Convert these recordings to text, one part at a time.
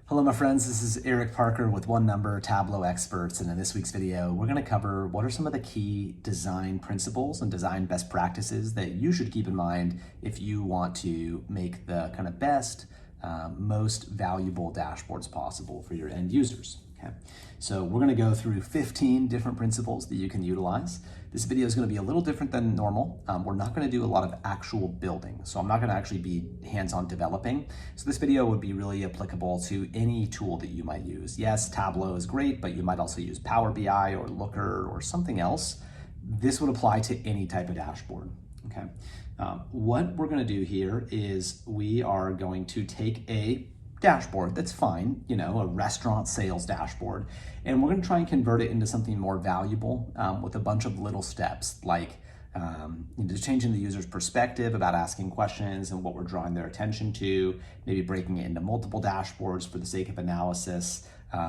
Hello my friends, this is Eric Parker with One Number Tableau Experts, and in this week's video we're going to cover what are some of the key design principles and design best practices that you should keep in mind if you want to make the kind of best, most valuable dashboards possible for your end users. Okay, so we're going to go through 15 different principles that you can utilize. This video is going to be a little different than normal. We're not going to do a lot of actual building, so I'm not going to actually be hands-on developing. So this video would be really applicable to any tool that you might use. Yes, Tableau is great, but you might also use Power BI or Looker or something else. This would apply to any type of dashboard. Okay, what we're going to do here is we are going to take a dashboard that's fine, you know, a restaurant sales dashboard, and we're going to try and convert it into something more valuable with a bunch of little steps, like just changing the user's perspective about asking questions and what we're drawing their attention to, maybe breaking it into multiple dashboards for the sake of analysis.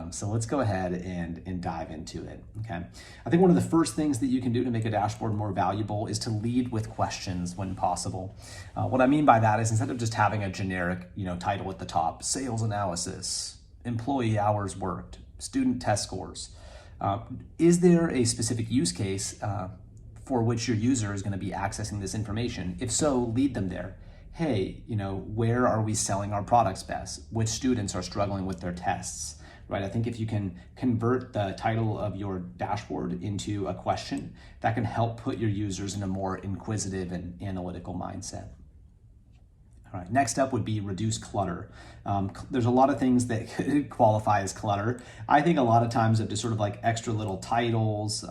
So let's go ahead and dive into it, okay? I think one of the first things that you can do to make a dashboard more valuable is to lead with questions when possible. What I mean by that is instead of just having a generic, title at the top, sales analysis, employee hours worked, student test scores, is there a specific use case for which your user is going to be accessing this information? If so, lead them there. Hey, where are we selling our products best? Which students are struggling with their tests? Right, I think if you can convert the title of your dashboard into a question, that can help put your users in a more inquisitive and analytical mindset. All right, next up would be reduce clutter. There's a lot of things that could qualify as clutter. I think a lot of times of just sort of like extra little titles,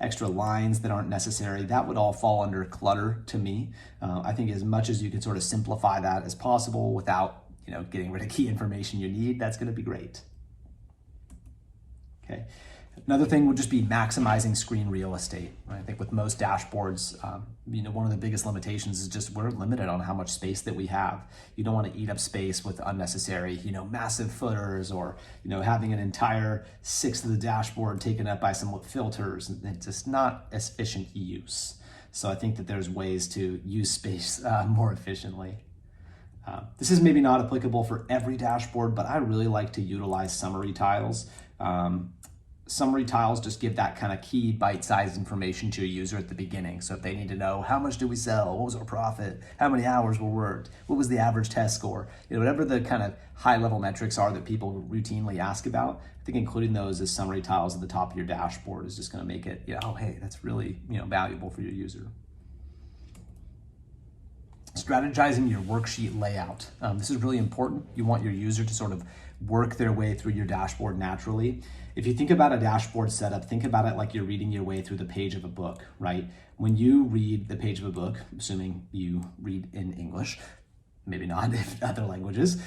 extra lines that aren't necessary, that would all fall under clutter to me. I think as much as you can sort of simplify that as possible without getting rid of key information you need, that's going to be great. Okay. Another thing would just be maximizing screen real estate. Right? I think with most dashboards, one of the biggest limitations is just we're limited on how much space that we have. You don't want to eat up space with unnecessary, massive footers or, having an entire sixth of the dashboard taken up by some filters. It's just not efficient use. So I think that there's ways to use space more efficiently. This is maybe not applicable for every dashboard, but I really like to utilize summary tiles. Summary tiles just give that kind of key bite-sized information to a user at the beginning. So if they need to know how much did we sell, what was our profit, how many hours were worked, what was the average test score, whatever the kind of high-level metrics are that people routinely ask about, I think including those as summary tiles at the top of your dashboard is just going to make it, oh, hey, that's really valuable for your user. Strategizing your worksheet layout. This is really important. You want your user to sort of work their way through your dashboard naturally. If you think about a dashboard setup, think about it like you're reading your way through the page of a book, right? When you read the page of a book, assuming you read in English, maybe not if other languages,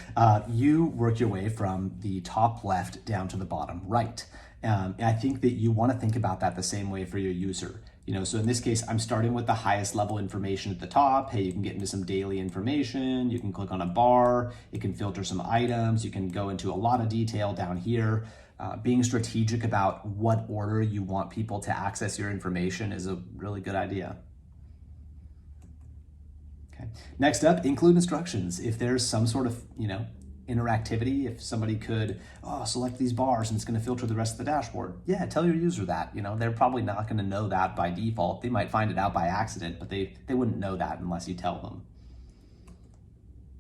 you work your way from the top left down to the bottom right. I think that you want to think about that the same way for your user. So in this case, I'm starting with the highest level information at the top. Hey, you can get into some daily information. You can click on a bar. It can filter some items. You can go into a lot of detail down here. Being strategic about what order you want people to access your information is a really good idea. Okay. Next up, include instructions. If there's some sort of, interactivity, if somebody could select these bars and it's going to filter the rest of the dashboard, yeah, tell your user that. They're probably not going to know that by default. They might find it out by accident, but they wouldn't know that unless you tell them.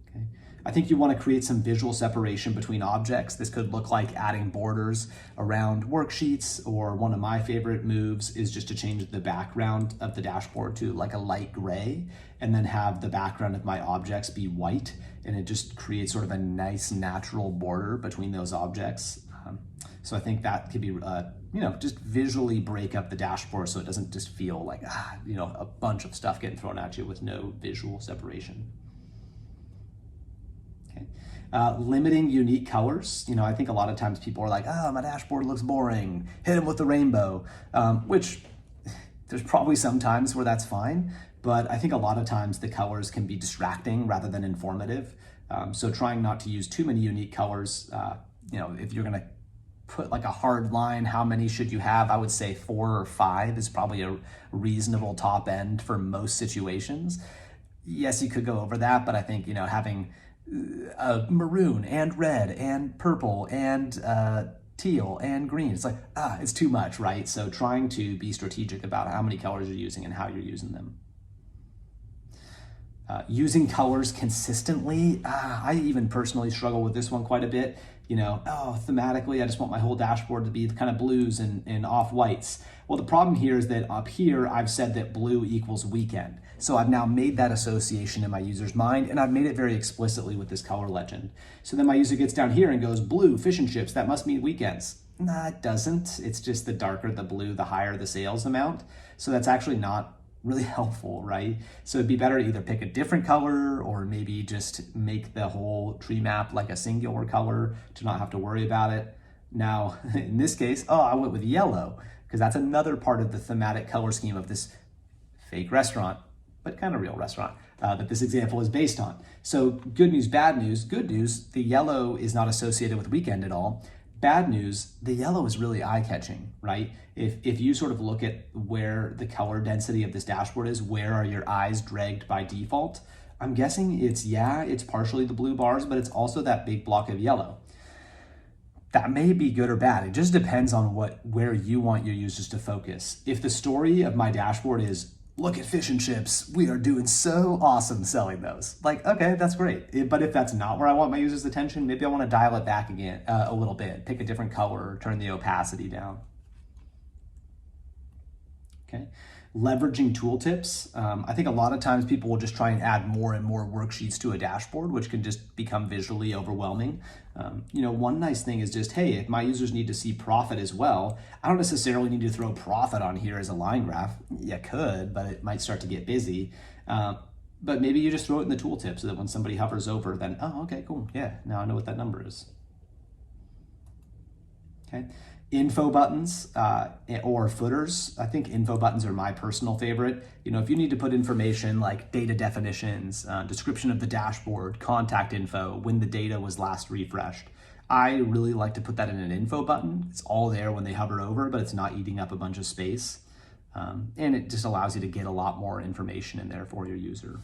Okay. I think you want to create some visual separation between objects. This could look like adding borders around worksheets, or one of my favorite moves is just to change the background of the dashboard to like a light gray and then have the background of my objects be white, and it just creates sort of a nice natural border between those objects. So I think that could be, just visually break up the dashboard so it doesn't just feel like, a bunch of stuff getting thrown at you with no visual separation. Limiting unique colors. I think a lot of times people are like, my dashboard looks boring, hit them with the rainbow, which there's probably some times where that's fine, but I think a lot of times the colors can be distracting rather than informative. So trying not to use too many unique colors. If you're gonna put like a hard line, how many should you have? I would say 4 or 5 is probably a reasonable top end for most situations. Yes, you could go over that, but I think, having maroon and red and purple and teal and green. It's like, it's too much, right? So trying to be strategic about how many colors you're using and how you're using them. Using colors consistently, I even personally struggle with this one quite a bit. Thematically, I just want my whole dashboard to be kind of blues and off whites. Well, the problem here is that up here, I've said that blue equals weekend. So I've now made that association in my user's mind, and I've made it very explicitly with this color legend. So then my user gets down here and goes, blue, fish and chips, that must mean weekends. Nah, it doesn't. It's just the darker the blue, the higher the sales amount. So that's actually not really helpful, right? So it'd be better to either pick a different color or maybe just make the whole tree map like a singular color to not have to worry about it. Now, in this case, I went with yellow because that's another part of the thematic color scheme of this fake restaurant, but kind of real restaurant that this example is based on. So good news, bad news. Good news, the yellow is not associated with weekend at all. Bad news, the yellow is really eye-catching, right? If you sort of look at where the color density of this dashboard is, where are your eyes dragged by default? I'm guessing it's partially the blue bars, but it's also that big block of yellow. That may be good or bad. It just depends on where you want your users to focus. If the story of my dashboard is, look at fish and chips, we are doing so awesome selling those. Like, okay, that's great. But if that's not where I want my users' attention, maybe I want to dial it back again a little bit, pick a different color, turn the opacity down. Okay, leveraging tooltips. I think a lot of times people will just try and add more and more worksheets to a dashboard, which can just become visually overwhelming. One nice thing is just, hey, if my users need to see profit as well, I don't necessarily need to throw profit on here as a line graph. You could, but it might start to get busy. But maybe you just throw it in the tooltip so that when somebody hovers over, then, oh, okay, cool. Yeah, now I know what that number is. Okay. Info buttons or footers. I think info buttons are my personal favorite. If you need to put information like data definitions, description of the dashboard, contact info, when the data was last refreshed, I really like to put that in an info button. It's all there when they hover over, but it's not eating up a bunch of space. And it just allows you to get a lot more information in there for your user.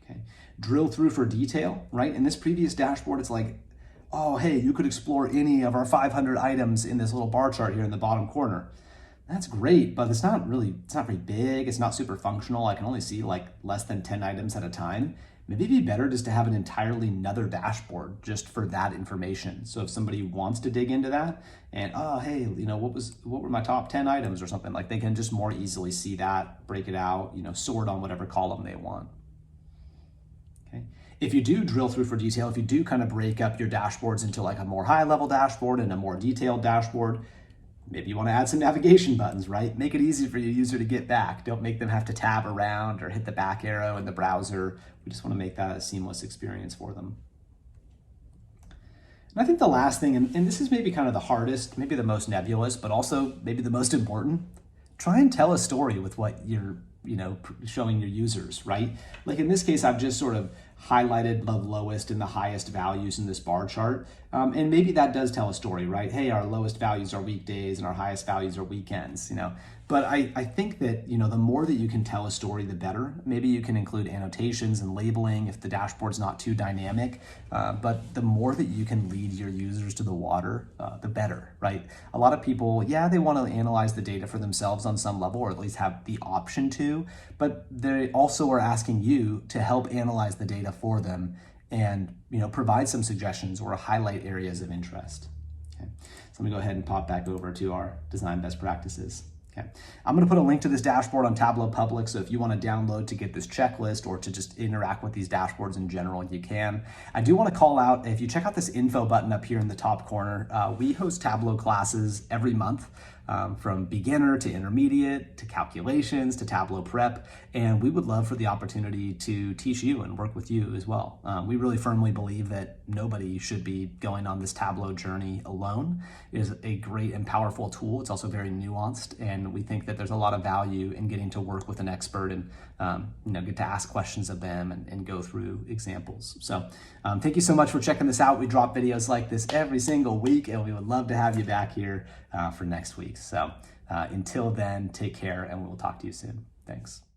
Okay. Drill through for detail, right? In this previous dashboard, it's like, oh, hey, you could explore any of our 500 items in this little bar chart here in the bottom corner. That's great, but it's not very big. It's not super functional. I can only see like less than 10 items at a time. Maybe it'd be better just to have an entirely another dashboard just for that information. So if somebody wants to dig into that and, oh, hey, what were my top 10 items or something, like they can just more easily see that, break it out, sort on whatever column they want. Okay. If you do drill through for detail, if you do kind of break up your dashboards into like a more high level dashboard and a more detailed dashboard, maybe you want to add some navigation buttons, right? Make it easy for your user to get back. Don't make them have to tab around or hit the back arrow in the browser. We just want to make that a seamless experience for them. And I think the last thing, and this is maybe kind of the hardest, maybe the most nebulous, but also maybe the most important, try and tell a story with what you're showing your users, right? Like in this case, I've just sort of highlighted the lowest and the highest values in this bar chart. And maybe that does tell a story, right? Hey, our lowest values are weekdays and our highest values are weekends, But I think that, the more that you can tell a story, the better. Maybe you can include annotations and labeling if the dashboard's not too dynamic. But the more that you can lead your users to the water, the better, right? A lot of people, they want to analyze the data for themselves on some level, or at least have the option to, but they also are asking you to help analyze the data for them and provide some suggestions or highlight areas of interest. Okay. So let me go ahead and pop back over to our design best practices. Okay. I'm going to put a link to this dashboard on Tableau Public, so if you want to download to get this checklist or to just interact with these dashboards in general, you can. I do want to call out, if you check out this info button up here in the top corner, we host Tableau classes every month. From beginner to intermediate to calculations to Tableau prep, and we would love for the opportunity to teach you and work with you as well. We really firmly believe that nobody should be going on this Tableau journey alone. It is a great and powerful tool. It's also very nuanced, and we think that there's a lot of value in getting to work with an expert and get to ask questions of them and go through examples. So thank you so much for checking this out. We drop videos like this every single week, and we would love to have you back here for next week. So until then, take care, and we'll talk to you soon. Thanks.